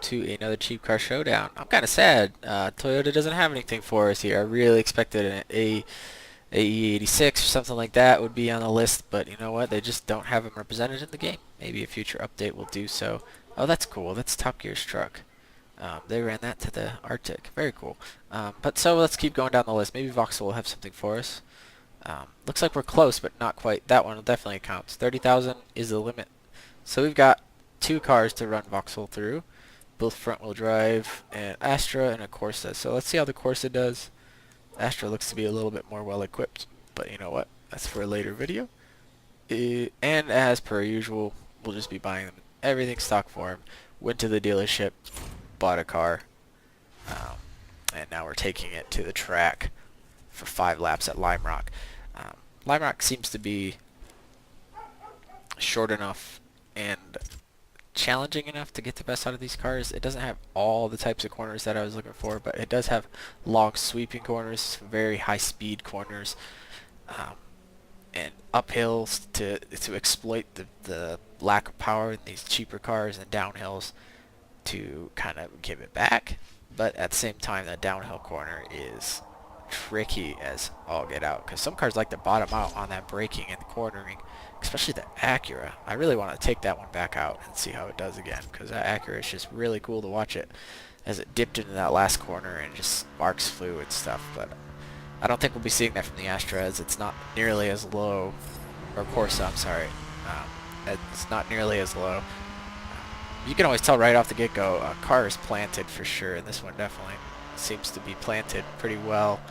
to another cheap car showdown. I'm kind of sad. Toyota doesn't have anything for us here. I really expected a AE86 or something like that would be on the list, but you know what? They just don't have them represented in the game. Maybe a future update will do so. Oh, that's cool. That's Top Gear's truck. They ran that to the Arctic. Very cool. But so let's keep going down the list. Maybe Vauxhall will have something for us. Looks like we're close, but not quite. That one definitely counts. 30,000 is the limit. So we've got two cars to run Vauxhall through, both front-wheel drive, an Astra and a Corsa. So let's see how the Corsa does. Astra looks to be a little bit more well-equipped, but you know what? That's for a later video. And as per usual, we'll just be buying them everything stock for him. Went to the dealership, bought a car, and now we're taking it to the track for 5 laps at Lime Rock. Lime Rock seems to be short enough and challenging enough to get the best out of these cars. It doesn't have all the types of corners that I was looking for, but it does have long sweeping corners, very high speed corners, and uphills to exploit the lack of power in these cheaper cars, and downhills to kind of give it back. But at the same time, that downhill corner is tricky as all get out, because some cars like to bottom out on that braking and cornering, especially the Acura. I really want to take that one back out and see how it does again, because that Acura is just really cool to watch it as it dipped into that last corner and just sparks flew and stuff. But I don't think we'll be seeing that from the Astra, as it's not nearly as low, or Corsa, I'm sorry. It's not nearly as low. You can always tell right off the get-go a car is planted for sure, and this one definitely seems to be planted pretty well.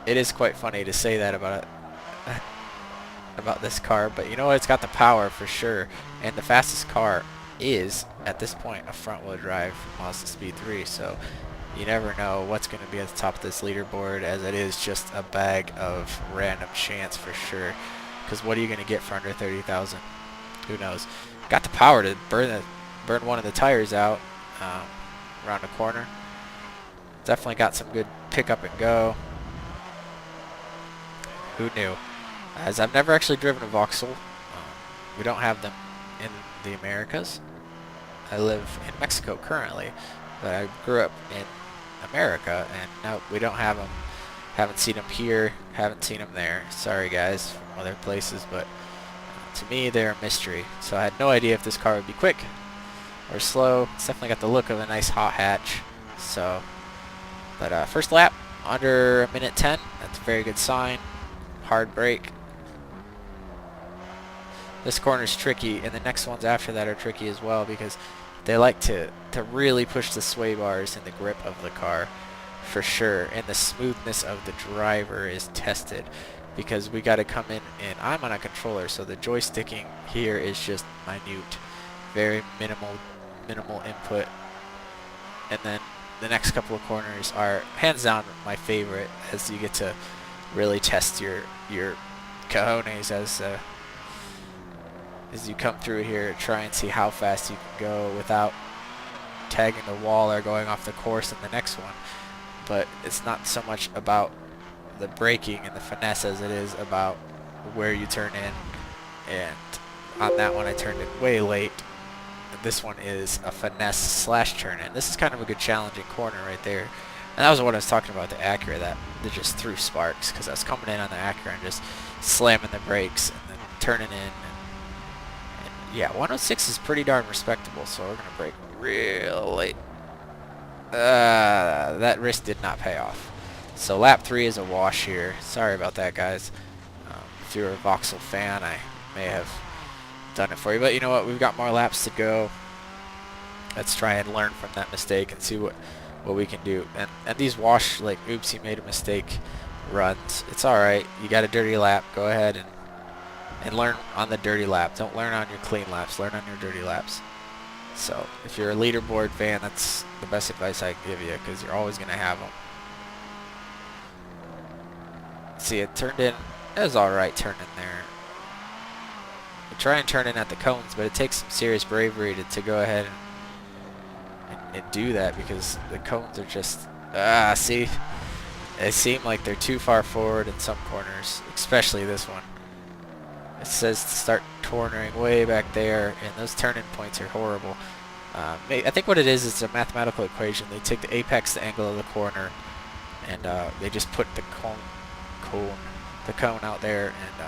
It is quite funny to say that about this car, but you know what? It's got the power for sure, and the fastest car is at this point a front-wheel drive Mazda Speed 3. So you never know what's going to be at the top of this leaderboard, as it is just a bag of random chance for sure. Because what are you going to get for under 30,000? Who knows? Got the power to burn one of the tires out around the corner. Definitely got some good pick up and go. Who knew? As I've never actually driven a Vauxhall. We don't have them in the Americas. I live in Mexico currently, but I grew up in America, and now we don't have them. Haven't seen them here, haven't seen them there. Sorry guys from other places, but to me they're a mystery. So I had no idea if this car would be quick or slow. It's definitely got the look of a nice hot hatch. So, but first lap under a minute 10. That's a very good sign. Hard brake. This corner's tricky, and the next ones after that are tricky as well, because they like to really push the sway bars in the grip of the car for sure, and the smoothness of the driver is tested, because we got to come in, and I'm on a controller, so the joysticking here is just minute, very minimal input. And then the next couple of corners are hands down my favorite, as you get to really test your cojones as you come through here, try and see how fast you can go without tagging the wall or going off the course in the next one. But it's not so much about the braking and the finesse as it is about where you turn in. And on that one I turned in way late. This one is a finesse slash turn in. This is kind of a good challenging corner right there. And that was what I was talking about, the Acura, that just threw sparks, because I was coming in on the Acura and just slamming the brakes and then turning in. And yeah, 106 is pretty darn respectable, so we're going to brake real late. That risk did not pay off. So lap 3 is a wash here. Sorry about that, guys. If you're a Vauxhall fan, I may have done it for you. But you know what? We've got more laps to go. Let's try and learn from that mistake and see what we can do. And these wash, like, oops, he made a mistake runs. It's alright. You got a dirty lap. Go ahead and learn on the dirty lap. Don't learn on your clean laps. Learn on your dirty laps. So if you're a leaderboard fan, that's the best advice I can give you, because you're always going to have them. See, it turned in. It was alright turning there. We try and turn in at the cones, but it takes some serious bravery to go ahead and do that, because the cones are just, see, they seem like they're too far forward in some corners, especially this one. It says to start cornering way back there, and those turning points are horrible. I think what it is it's a mathematical equation. They take the apex, the angle of the corner, and they just put the cone out there, and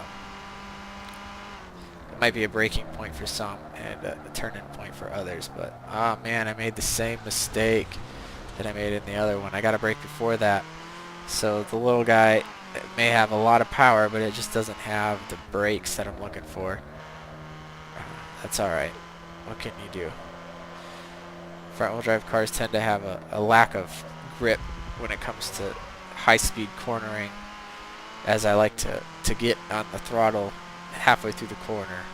it might be a breaking point for some and a turning point for others. But oh man, I made the same mistake that I made in the other one. I got a brake before that, so the little guy may have a lot of power, but it just doesn't have the brakes that I'm looking for. That's alright. What can you do? Front-wheel drive cars tend to have a lack of grip when it comes to high-speed cornering, as I like to get on the throttle halfway through the corner.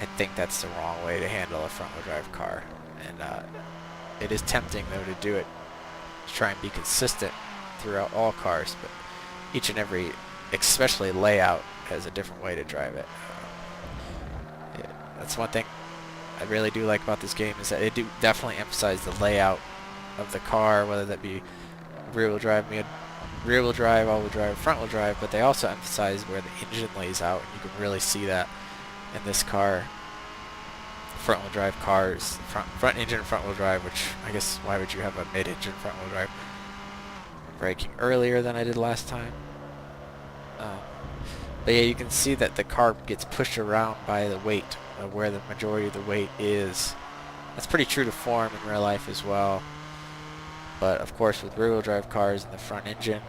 I think that's the wrong way to handle a front-wheel drive car, and it is tempting though to do it, to try and be consistent throughout all cars, but each and every, especially layout, has a different way to drive it. Yeah, that's one thing I really do like about this game, is that it do definitely emphasize the layout of the car, whether that be rear-wheel drive, all-wheel drive, front-wheel drive, but they also emphasize where the engine lays out, and you can really see that in this car. Front-wheel drive cars, front engine front-wheel drive, which I guess why would you have a mid-engine front-wheel drive? Braking earlier than I did last time. But yeah, you can see that the car gets pushed around by the weight, where the majority of the weight is. That's pretty true to form in real life as well. But of course with rear-wheel drive cars and the front engine,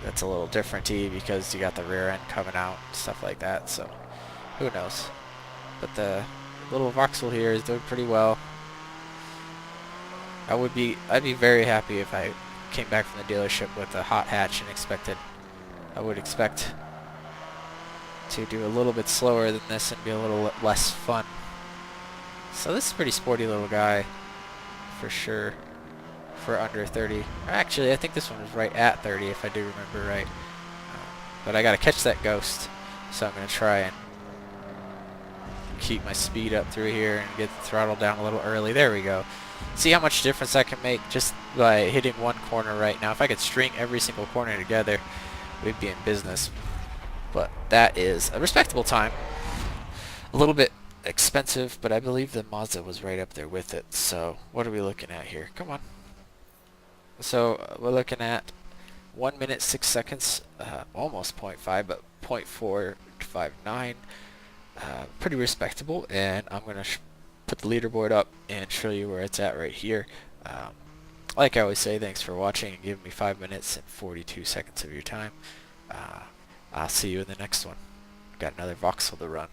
that's a little different because you got the rear end coming out, stuff like that, so who knows. But the little Vauxhall here is doing pretty well. I'd be very happy if I came back from the dealership with a hot hatch and I would expect to do a little bit slower than this and be a little less fun. So this is a pretty sporty little guy for sure for under 30. Actually, I think this one was right at 30 if I do remember right. But I gotta catch that ghost, so I'm gonna try and keep my speed up through here and get the throttle down a little early. There we go. See how much difference I can make just by hitting one corner right now. If I could string every single corner together, we'd be in business. But that is a respectable time. A little bit expensive, but I believe the Mazda was right up there with it. So what are we looking at here? Come on. So we're looking at 1 minute 6 seconds, almost 0.5, but 0.459. Pretty respectable, and I'm gonna put the leaderboard up and show you where it's at right here. Like I always say, thanks for watching and giving me 5 minutes and 42 seconds of your time. I'll see you in the next one. Got another Vauxhall to run.